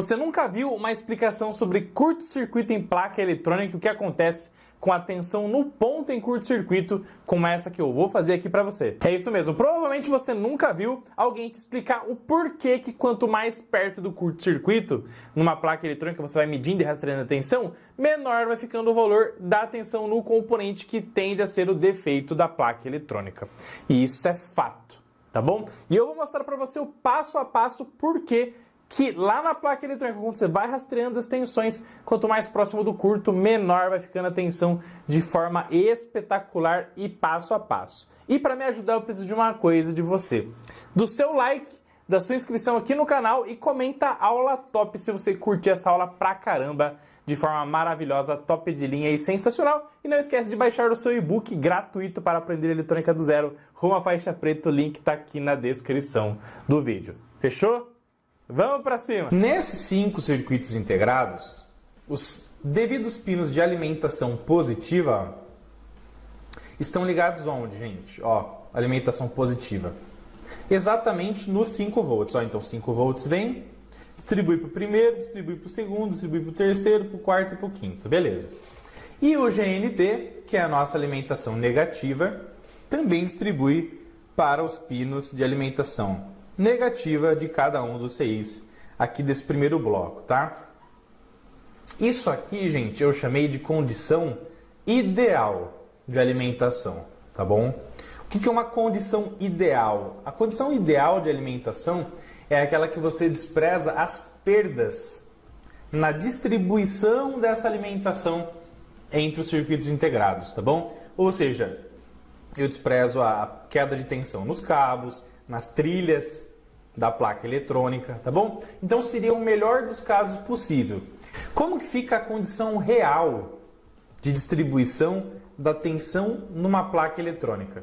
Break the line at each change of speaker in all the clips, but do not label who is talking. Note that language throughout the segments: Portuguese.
Você nunca viu uma explicação sobre curto-circuito em placa eletrônica e o que acontece com a tensão no ponto em curto-circuito, como essa que eu vou fazer aqui para você? É isso mesmo, provavelmente você nunca viu alguém te explicar o porquê que quanto mais perto do curto-circuito, numa placa eletrônica você vai medindo e rastreando a tensão, menor vai ficando o valor da tensão no componente que tende a ser o defeito da placa eletrônica. E isso é fato, tá bom? E eu vou mostrar para você o passo a passo porquê que lá na placa eletrônica, quando você vai rastreando as tensões, quanto mais próximo do curto, menor vai ficando a tensão de forma espetacular e passo a passo. E para me ajudar, eu preciso de uma coisa de você. Do seu like, da sua inscrição aqui no canal e comenta aula top se você curtir essa aula pra caramba, de forma maravilhosa, top de linha e sensacional. E não esquece de baixar o seu e-book gratuito para aprender eletrônica do zero, rumo à faixa preta, o link tá aqui na descrição do vídeo. Fechou? Vamos para cima! Nesses 5 circuitos integrados, os devidos pinos de alimentação positiva estão ligados onde, gente? Ó, alimentação positiva. Exatamente nos 5 volts. Ó, então 5 volts vem, distribui para o primeiro, distribui para o segundo, distribui para o terceiro, para o quarto e para o quinto. Beleza. E o GND, que é a nossa alimentação negativa, também distribui para os pinos de alimentação negativa de cada um dos CIs aqui desse primeiro bloco, tá? Isso aqui, gente, eu chamei de condição ideal de alimentação, tá bom? O que é uma condição ideal? A condição ideal de alimentação é aquela que você despreza as perdas na distribuição dessa alimentação entre os circuitos integrados, tá bom? Ou seja, eu desprezo a queda de tensão nos cabos, nas trilhas da placa eletrônica, tá bom? Então seria o melhor dos casos possível. Como que fica a condição real de distribuição da tensão numa placa eletrônica?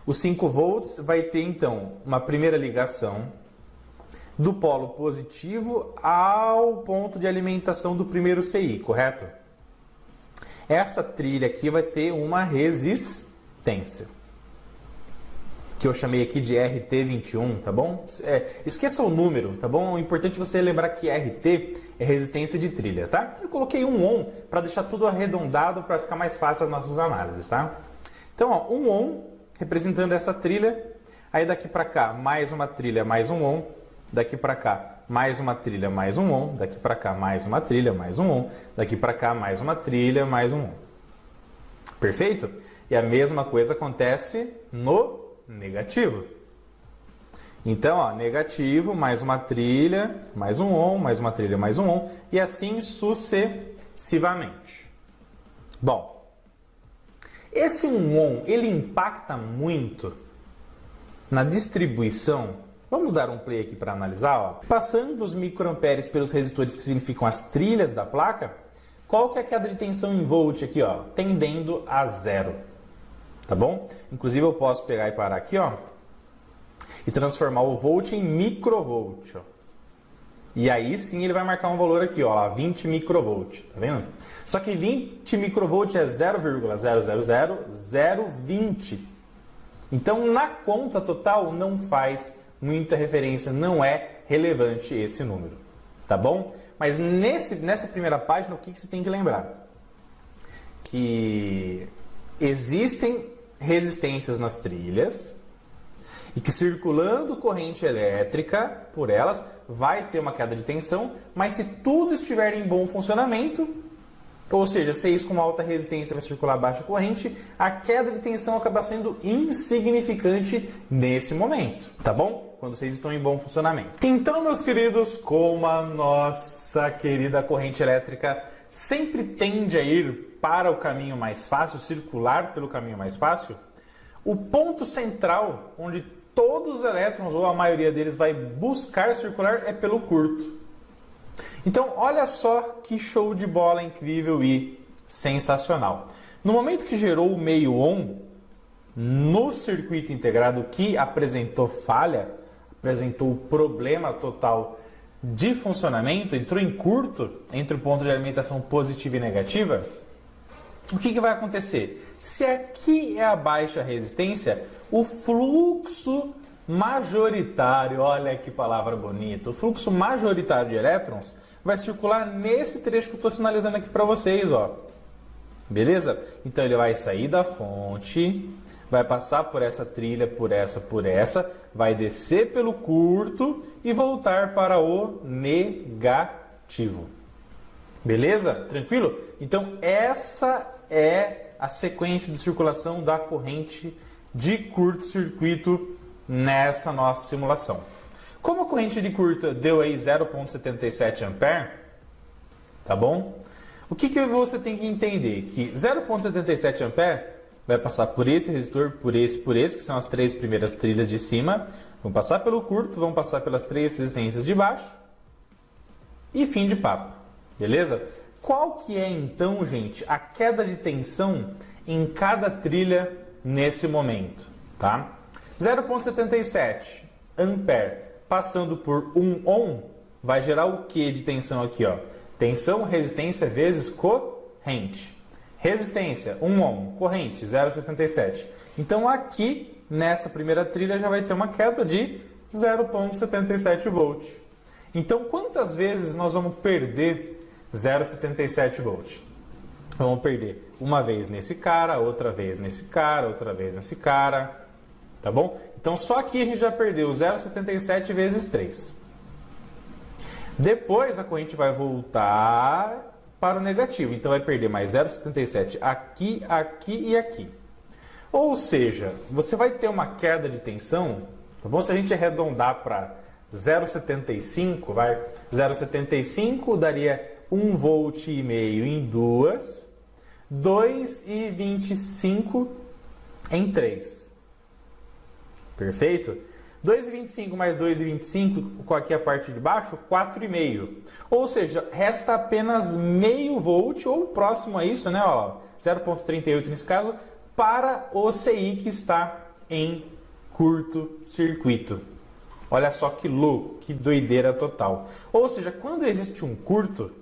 Os 5 volts vai ter então uma primeira ligação do polo positivo ao ponto de alimentação do primeiro CI, correto? Essa trilha aqui vai ter uma resistência, que eu chamei aqui de RT21, tá bom? Esqueça o número, tá bom? O importante é você lembrar que RT é resistência de trilha, tá? Eu coloquei um ohm para deixar tudo arredondado para ficar mais fácil as nossas análises, tá? Então, ó, um ohm representando essa trilha, aí daqui para cá mais uma trilha, mais um ohm, daqui para cá mais uma trilha, mais um ohm, daqui para cá mais uma trilha, mais um ohm, daqui para cá mais uma trilha, mais um ohm. Perfeito? E a mesma coisa acontece no negativo. Então, ó, negativo, mais uma trilha, mais um ohm, mais uma trilha, mais um ohm, e assim sucessivamente. Bom, esse 1 ohm, ele impacta muito na distribuição. Vamos dar um play aqui para analisar, ó. Passando os microamperes pelos resistores que significam as trilhas da placa, qual que é a queda de tensão em volt aqui, ó? Tendendo a 0. Tá bom? Inclusive eu posso pegar e parar aqui, ó, e transformar o volt em microvolt, ó. E aí sim ele vai marcar um valor aqui, ó, 20 microvolt, tá vendo? Só que 20 microvolt é 0,000020. Então na conta total não faz muita referência, não é relevante esse número, tá bom? Mas nessa primeira página, o que você tem que lembrar? Que existem resistências nas trilhas e que circulando corrente elétrica por elas vai ter uma queda de tensão, mas se tudo estiver em bom funcionamento, ou seja, CIs com alta resistência vai circular baixa corrente, a queda de tensão acaba sendo insignificante nesse momento, tá bom? Quando vocês estão em bom funcionamento. Então, meus queridos, como a nossa querida corrente elétrica sempre tende a ir para o caminho mais fácil, circular pelo caminho mais fácil, o ponto central, onde todos os elétrons, ou a maioria deles, vai buscar circular, é pelo curto. Então, olha só que show de bola incrível e sensacional. No momento que gerou o meio ohm, no circuito integrado que apresentou falha, apresentou problema total de funcionamento, entrou em curto entre o ponto de alimentação positiva e negativa, o que vai acontecer? Se aqui é a baixa resistência, o fluxo majoritário, olha que palavra bonita, o fluxo majoritário de elétrons vai circular nesse trecho que eu estou sinalizando aqui para vocês, ó. Beleza? Então ele vai sair da fonte, vai passar por essa trilha, por essa, vai descer pelo curto e voltar para o negativo. Beleza? Tranquilo? Então essa é a sequência de circulação da corrente de curto-circuito nessa nossa simulação. Como a corrente de curto deu aí 0,77 A, tá bom? O que você tem que entender? Que 0,77 A vai passar por esse resistor, por esse, que são as três primeiras trilhas de cima, vão passar pelo curto, vão passar pelas três resistências de baixo e fim de papo, beleza? Qual que é então, gente, a queda de tensão em cada trilha nesse momento, tá? 0,77 ampere passando por 1 ohm vai gerar o que de tensão aqui, ó? Tensão, resistência vezes corrente. Resistência, 1 ohm, corrente, 0,77. Então aqui, nessa primeira trilha, já vai ter uma queda de 0,77 volt. Então quantas vezes nós vamos perder 0,77 volt? Vamos perder uma vez nesse cara, outra vez nesse cara, outra vez nesse cara, tá bom? Então só aqui a gente já perdeu 0,77 vezes 3. Depois a corrente vai voltar para o negativo, então vai perder mais 0,77 aqui, aqui e aqui. Ou seja, você vai ter uma queda de tensão, tá bom? Se a gente arredondar para 0,75, vai, 0,75 daria 1,5 volt em 2, 2,25 em 3. Perfeito? 2,25 mais 2,25, qual aqui é a parte de baixo? 4,5. Ou seja, resta apenas meio volt, ou próximo a isso, né? 0,38 nesse caso, para o CI que está em curto-circuito. Olha só que louco, que doideira total. Ou seja, quando existe um curto,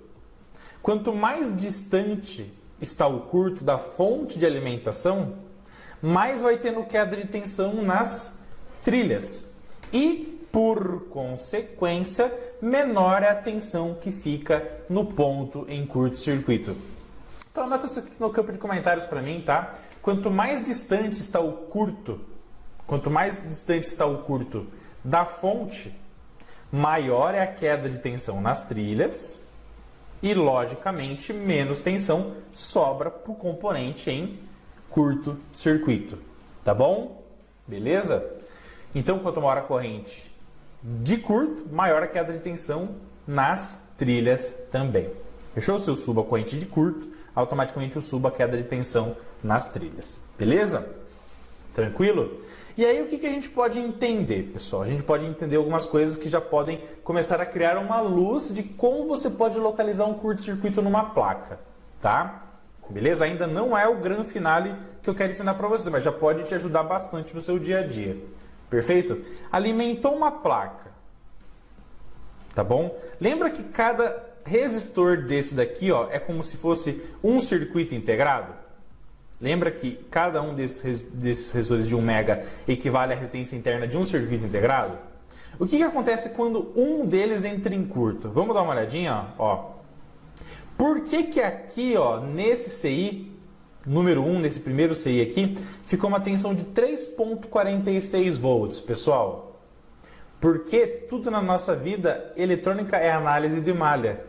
quanto mais distante está o curto da fonte de alimentação, mais vai tendo queda de tensão nas trilhas. E, por consequência, menor é a tensão que fica no ponto em curto-circuito. Então anota isso aqui no campo de comentários para mim, tá? Quanto mais distante está o curto, da fonte, maior é a queda de tensão nas trilhas e, logicamente, menos tensão sobra para o componente em curto-circuito. Tá bom? Beleza? Então, quanto maior a corrente de curto, maior a queda de tensão nas trilhas também. Fechou? Se eu subo a corrente de curto, automaticamente eu subo a queda de tensão nas trilhas. Beleza? Tranquilo? E aí o que a gente pode entender, pessoal? A gente pode entender algumas coisas que já podem começar a criar uma luz de como você pode localizar um curto-circuito numa placa, tá? Beleza? Ainda não é o grande finale que eu quero ensinar para você, mas já pode te ajudar bastante no seu dia a dia. Perfeito? Alimentou uma placa, tá bom? Lembra que cada resistor desse daqui, ó, é como se fosse um circuito integrado? Lembra que cada um desses resistores de 1 mega equivale à resistência interna de um circuito integrado? O que acontece quando um deles entra em curto? Vamos dar uma olhadinha, ó. Por que aqui, ó, nesse CI, número 1, nesse primeiro CI aqui, ficou uma tensão de 3,46 volts, pessoal? Porque tudo na nossa vida eletrônica é análise de malha.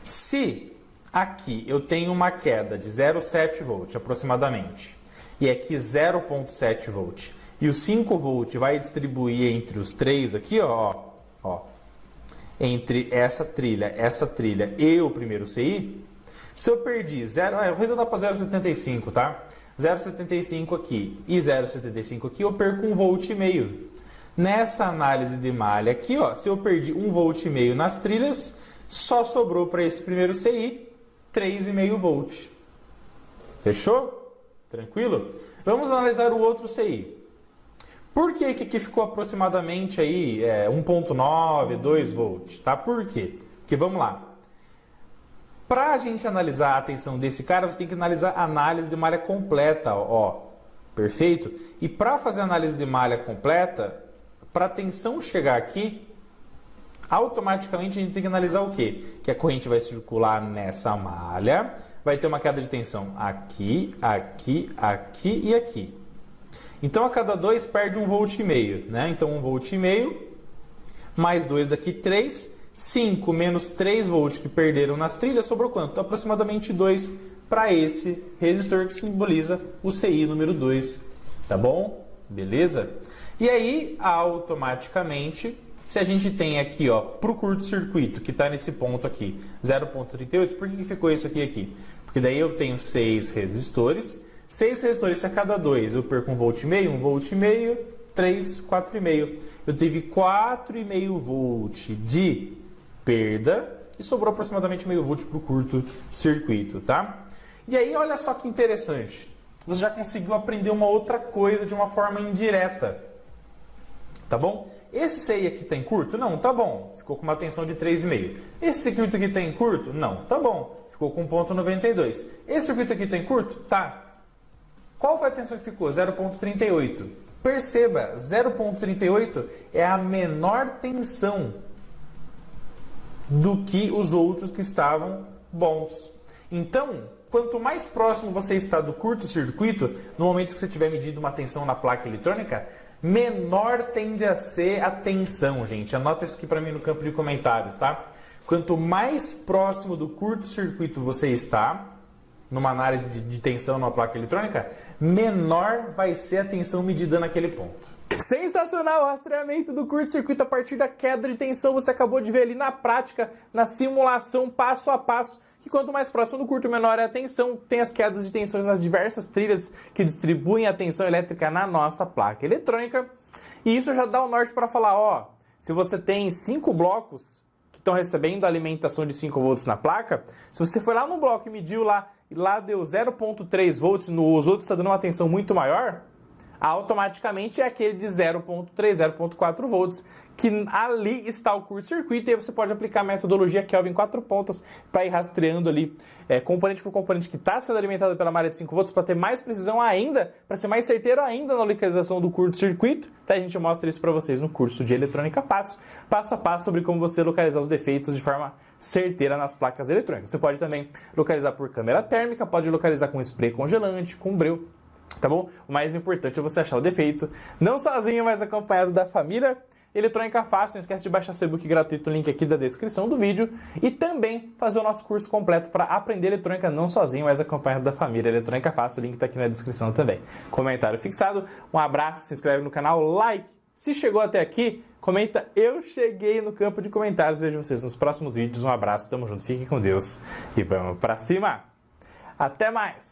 Se aqui eu tenho uma queda de 0,7 volt aproximadamente, e aqui 0,7 volt, e o 5 volt vai distribuir entre os três aqui, ó, entre essa trilha e o primeiro CI, se eu perdi eu vou arredondar para 0,75, tá? 0,75 aqui e 0,75 aqui, eu perco 1,5 volt. Nessa análise de malha aqui, ó, se eu perdi 1,5 volt nas trilhas, só sobrou para esse primeiro CI 3,5 volt. Fechou? Tranquilo? Vamos analisar o outro CI. Por que aqui ficou aproximadamente aí 1,9, 2 volt? Tá? Por quê? Porque vamos lá. Para a gente analisar a tensão desse cara, você tem que analisar a análise de malha completa. Ó. Perfeito? E para fazer a análise de malha completa, para a tensão chegar aqui, automaticamente a gente tem que analisar o quê? Que a corrente vai circular nessa malha, vai ter uma queda de tensão aqui, aqui, aqui e aqui. Então a cada 2 perde 1,5 volt, né? Então 1,5 volt mais 2 daqui 3, 5 menos 3 volts que perderam nas trilhas, sobrou quanto? Aproximadamente 2 para esse resistor que simboliza o CI número 2, tá bom? Beleza? E aí, automaticamente, se a gente tem aqui, ó, para o curto-circuito, que está nesse ponto aqui, 0,38, por que ficou isso aqui? Porque daí eu tenho 6 resistores, 6 resistores, se a cada 2 eu perco 1,5 volt, 1,5 volt, 3, 4,5. Eu tive 4,5 volt de perda e sobrou aproximadamente 0,5 volt para o curto-circuito, tá? E aí, olha só que interessante. Você já conseguiu aprender uma outra coisa de uma forma indireta, tá bom? Esse CI aqui está em curto? Não, tá bom. Ficou com uma tensão de 3,5. Esse circuito aqui está em curto? Não, tá bom. Ficou com 0,92. Esse circuito aqui está em curto? Tá. Qual foi a tensão que ficou? 0,38. Perceba, 0,38 é a menor tensão do que os outros que estavam bons. Então, quanto mais próximo você está do curto-circuito, no momento que você tiver medido uma tensão na placa eletrônica, menor tende a ser a tensão, gente. Anota isso aqui para mim no campo de comentários, tá? Quanto mais próximo do curto-circuito você está, numa análise de tensão numa placa eletrônica, menor vai ser a tensão medida naquele ponto. Sensacional o rastreamento do curto-circuito a partir da queda de tensão. Você acabou de ver ali na prática, na simulação, passo a passo, que quanto mais próximo do curto, menor é a tensão. Tem as quedas de tensões nas diversas trilhas que distribuem a tensão elétrica na nossa placa eletrônica. E isso já dá o norte para falar, ó, se você tem 5 blocos que estão recebendo alimentação de 5 volts na placa, se você foi lá no bloco e mediu lá, e lá deu 0,3 volts, nos outros está dando uma tensão muito maior, automaticamente é aquele de 0,3, 0,4 volts, que ali está o curto-circuito, e aí você pode aplicar a metodologia Kelvin 4 pontas para ir rastreando ali componente por componente que está sendo alimentado pela malha de 5 volts para ter mais precisão ainda, para ser mais certeiro ainda na localização do curto-circuito. Então a gente mostra isso para vocês no curso de eletrônica passo a passo sobre como você localizar os defeitos de forma certeira nas placas eletrônicas. Você pode também localizar por câmera térmica, pode localizar com spray congelante, com breu. Tá bom? O mais importante é você achar o defeito, não sozinho, mas acompanhado da família Eletrônica Fácil. Não esquece de baixar seu e-book gratuito, o link aqui da descrição do vídeo, e também fazer o nosso curso completo para aprender eletrônica não sozinho, mas acompanhado da família Eletrônica Fácil. O link está aqui na descrição também. Comentário fixado, um abraço, se inscreve no canal, like. Se chegou até aqui, comenta eu cheguei no campo de comentários. Vejo vocês nos próximos vídeos. Um abraço, tamo junto, fique com Deus e vamos pra cima. Até mais!